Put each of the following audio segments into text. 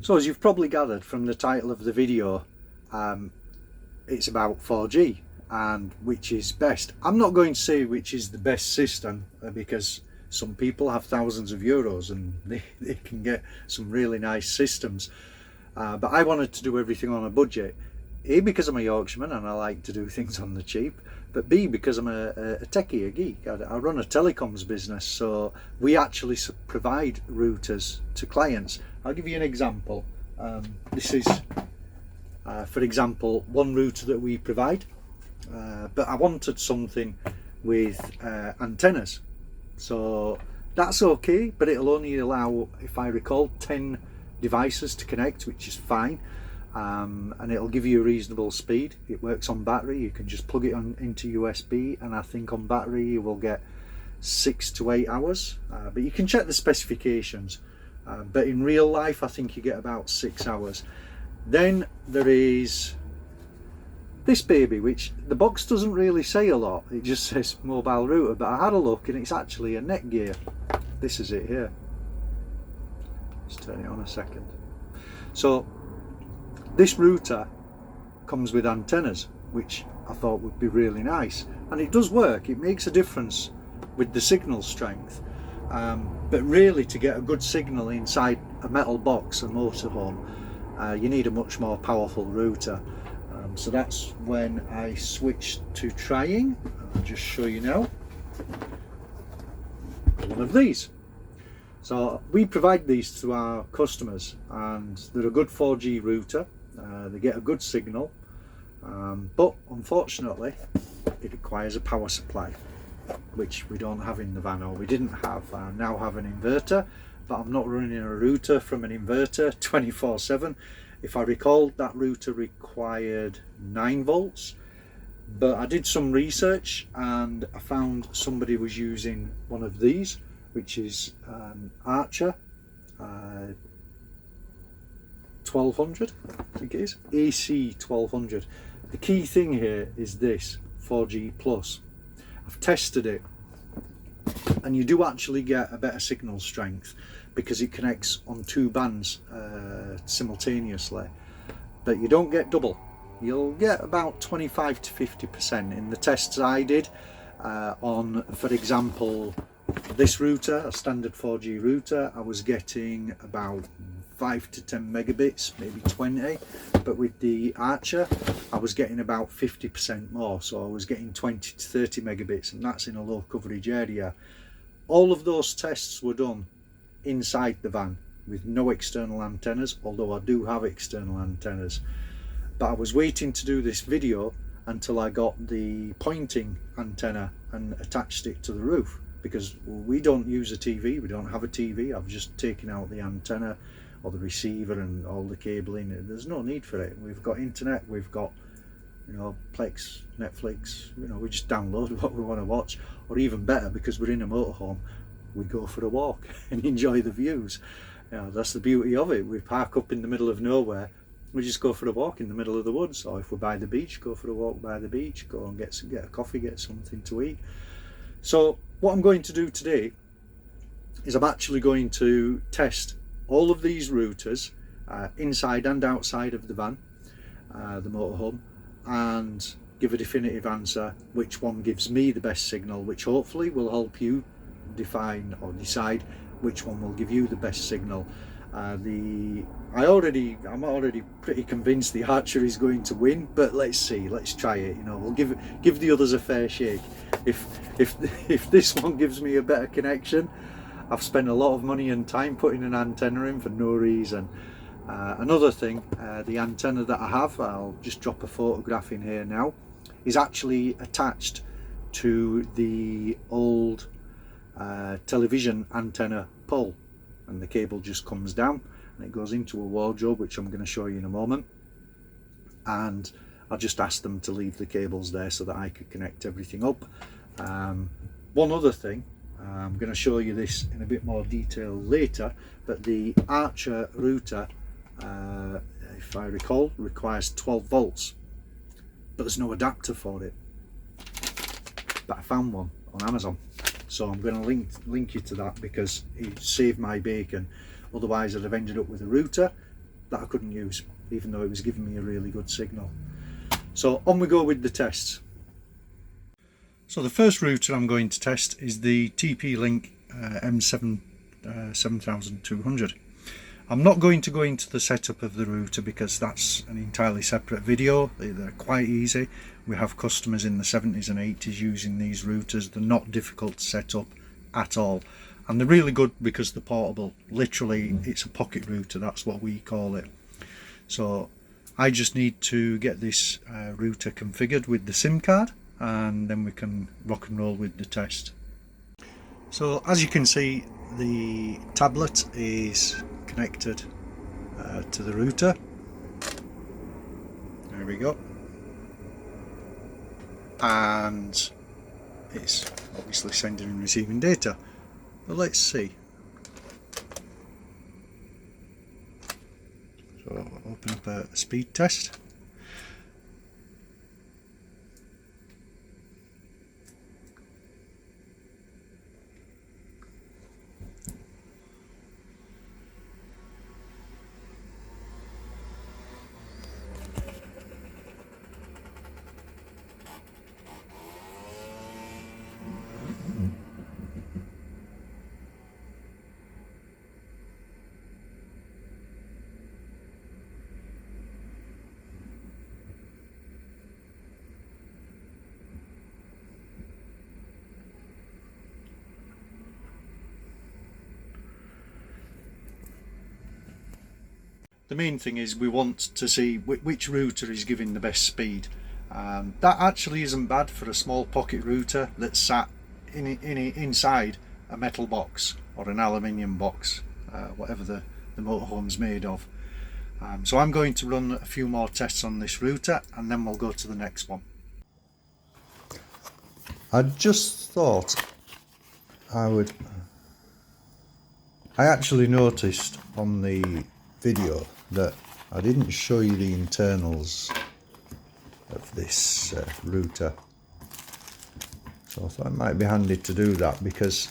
So as you've probably gathered from the title of the video, it's about 4G and which is best. I'm not going to say which is the best system because some people have thousands of euros and they can get some really nice systems. But I wanted to do everything on a budget. A, because I'm a Yorkshireman and I like to do things on the cheap, but B, because I'm a techie, a geek. I run a telecoms business, so we actually provide routers to clients. I'll give you an example. This is, for example, one router that we provide, but I wanted something with antennas. So that's okay, but it'll only allow, if I recall, 10 devices to connect, which is fine. And it'll give you a reasonable speed. It works on battery. You can just plug it into USB, and I think on battery you will get 6 to 8 hours, but you can check the specifications, but in real life I think you get about 6 hours. Then there is this baby, which the box doesn't really say a lot. It just says mobile router, but I had a look and it's actually a Netgear. This is it here. Let's turn it on a second. So this router comes with antennas, which I thought would be really nice, and it does work. It makes a difference with the signal strength, but really to get a good signal inside a metal box, a motorhome, you need a much more powerful router. So that's when I switched to trying, I'll just show you now, one of these. So we provide these to our customers and they're a good 4G router. They get a good signal, but unfortunately it requires a power supply, which we don't have in the van, or we didn't have. I now have an inverter, but I'm not running a router from an inverter 24/7. If I recall, that router required 9 volts, but I did some research and I found somebody was using one of these, which is Archer 1200, I think it is, AC 1200. The key thing here is this 4G plus. I've tested it and you do actually get a better signal strength because it connects on 2 bands simultaneously, but you don't get double. You'll get about 25 to 50% in the tests I did on, for example, this router, a standard 4G router. I was getting about 5 to 10 megabits, maybe 20, but with the Archer I was getting about 50% more, so I was getting 20 to 30 megabits, and that's in a low coverage area. All of those tests were done inside the van with no external antennas, although I do have external antennas. But I was waiting to do this video until I got the pointing antenna and attached it to the roof, because we don't use a TV, we don't have a TV. I've just taken out the antenna or the receiver and all the cabling. There's no need for it. We've got internet, we've got, you know, Plex, Netflix, you know, we just download what we want to watch, or even better, because we're in a motorhome, we go for a walk and enjoy the views. You know, that's the beauty of it. We park up in the middle of nowhere, we just go for a walk in the middle of the woods, or if we're by the beach, go for a walk by the beach, go and get a coffee, get something to eat. So what I'm going to do today is I'm actually going to test all of these routers inside and outside of the van, the motorhome, and give a definitive answer which one gives me the best signal, which hopefully will help you define or decide which one will give you the best signal. I'm already pretty convinced the Archer is going to win, but let's see, let's try it. You know, we'll give the others a fair shake. If this one gives me a better connection, I've spent a lot of money and time putting an antenna in for no reason. Another thing, the antenna that I have, I'll just drop a photograph in here now, is actually attached to the old television antenna pole, and the cable just comes down and it goes into a wardrobe, which I'm going to show you in a moment. And I just asked them to leave the cables there so that I could connect everything up. One other thing, I'm going to show you this in a bit more detail later, but the Archer router, if I recall, requires 12 volts, but there's no adapter for it. But I found one on Amazon, so I'm going to link you to that, because it saved my bacon. Otherwise I'd have ended up with a router that I couldn't use, even though it was giving me a really good signal. So on we go with the tests. So the first router I'm going to test is the TP-Link M7200. I'm not going to go into the setup of the router because that's an entirely separate video. They're quite easy. We have customers in the 70s and 80s using these routers. They're not difficult to set up at all, and they're really good because they're portable. Literally, it's a pocket router, that's what we call it. So I just need to get this router configured with the SIM card, and then we can rock and roll with the test. So as you can see, the tablet is connected to the router. There we go. And it's obviously sending and receiving data. But let's see. So I'll open up a speed test. The main thing is we want to see which router is giving the best speed. That actually isn't bad for a small pocket router that's sat inside a metal box or an aluminium box, whatever the motorhome's made of. So I'm going to run a few more tests on this router and then we'll go to the next one. I just thought I actually noticed on the video that I didn't show you the internals of this router, so I thought it might be handy to do that, because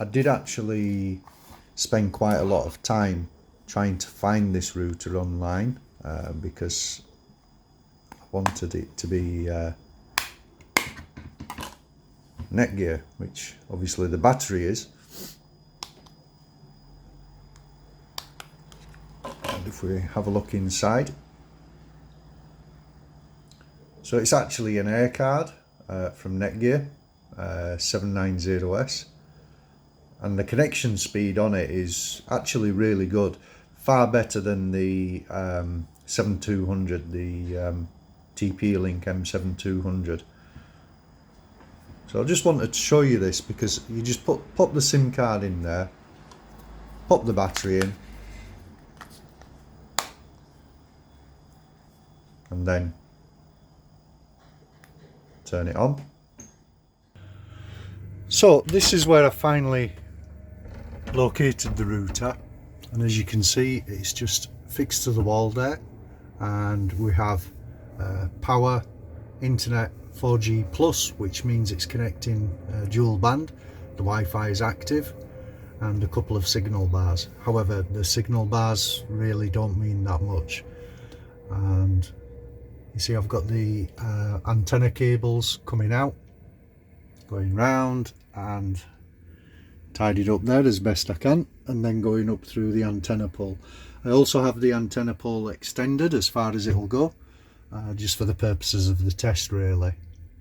I did actually spend quite a lot of time trying to find this router online, because I wanted it to be Netgear, which obviously the battery is. If we have a look inside, so it's actually an air card from Netgear 790S, and the connection speed on it is actually really good, far better than the 7200, the TP-Link M7200. So I just wanted to show you this, because you just pop the SIM card in there, pop the battery in, and then turn it on. So this is where I finally located the router, and as you can see, it's just fixed to the wall there, and we have power, internet, 4G plus, which means it's connecting dual band. The Wi-Fi is active, and a couple of signal bars. However, the signal bars really don't mean that much, and you see I've got the antenna cables coming out, going round and tidied up there as best I can, and then going up through the antenna pole. I also have the antenna pole extended as far as it will go, just for the purposes of the test really.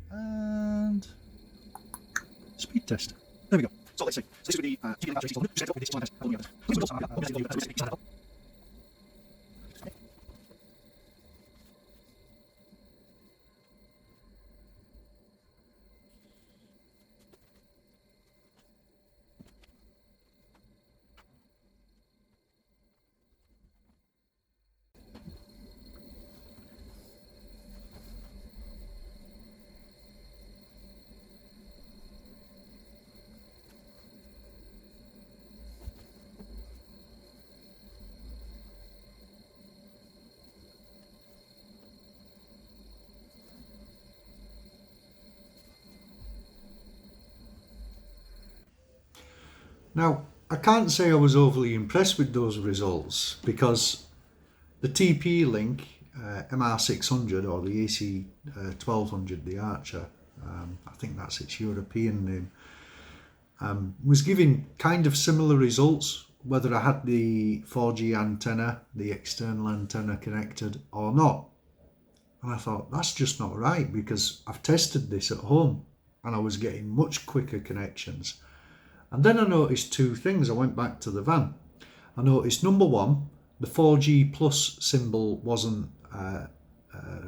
And speed test. There we go. So let's see. So this would be Now, I can't say I was overly impressed with those results, because The TP-Link MR600, or the AC 1200, the Archer, I think that's its European name, was giving kind of similar results whether I had the 4G antenna, the external antenna connected or not. And I thought, that's just not right, because I've tested this at home and I was getting much quicker connections. And then I noticed two things. I went back to the van. I noticed, number one, the 4G plus symbol wasn't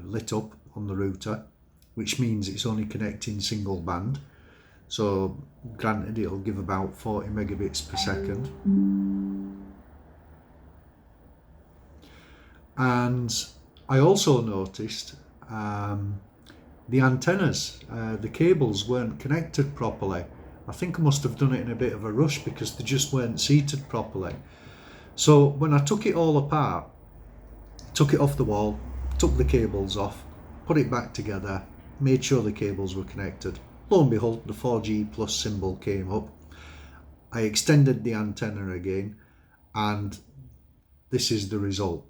lit up on the router, which means it's only connecting single band. So granted, it'll give about 40 megabits per second. And I also noticed the antennas, the cables weren't connected properly. I think I must have done it in a bit of a rush because they just weren't seated properly. So when I took it all apart, took it off the wall, took the cables off, put it back together, made sure the cables were connected. Lo and behold, the 4G plus symbol came up. I extended the antenna again, and this is the result.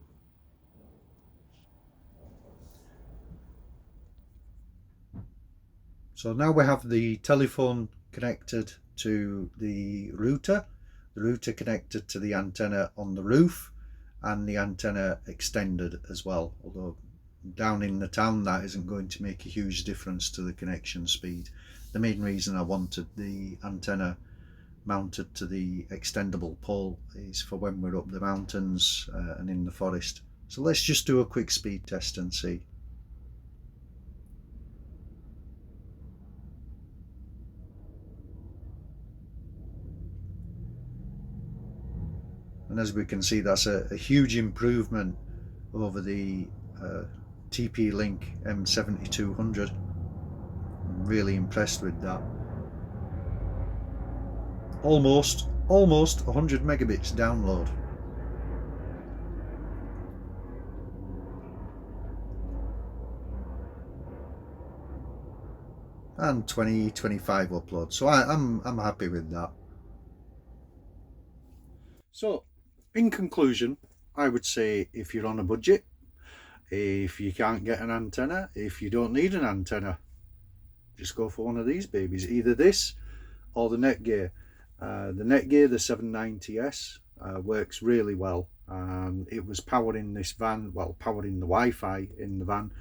So now we have the telephone connected to the router connected to the antenna on the roof, and the antenna extended as well, although down in the town that isn't going to make a huge difference to the connection speed. The main reason I wanted the antenna mounted to the extendable pole is for when we're up the mountains and in the forest. So let's just do a quick speed test and see. And as we can see, that's a huge improvement over the TP-Link M7200. I'm really impressed with that. Almost 100 megabits download. And 25 upload. So I'm happy with that. So in conclusion, I would say if you're on a budget, if you can't get an antenna, if you don't need an antenna, just go for one of these babies, either this or the Netgear. The Netgear, the 790S, works really well. It was powering this van, well, powering the Wi-Fi in the van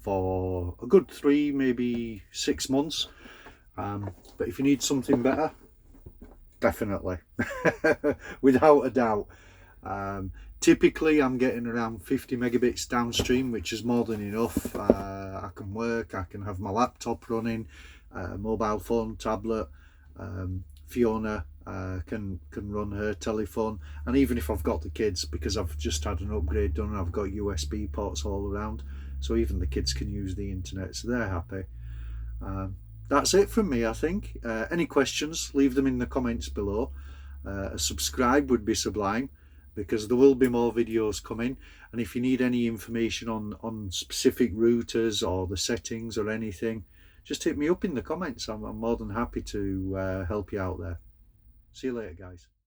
for a good 3, maybe 6 months. But if you need something better, definitely, without a doubt. Typically I'm getting around 50 megabits downstream, which is more than enough. I can work, I can have my laptop running, mobile phone, tablet. Fiona can run her telephone, and even if I've got the kids, because I've just had an upgrade done, I've got USB ports all around, so even the kids can use the internet, so they're happy. That's it from me, I think. Any questions, leave them in the comments below. A subscribe would be sublime, because there will be more videos coming. And if you need any information on specific routers or the settings or anything, just hit me up in the comments. I'm more than happy to help you out there. See you later, guys.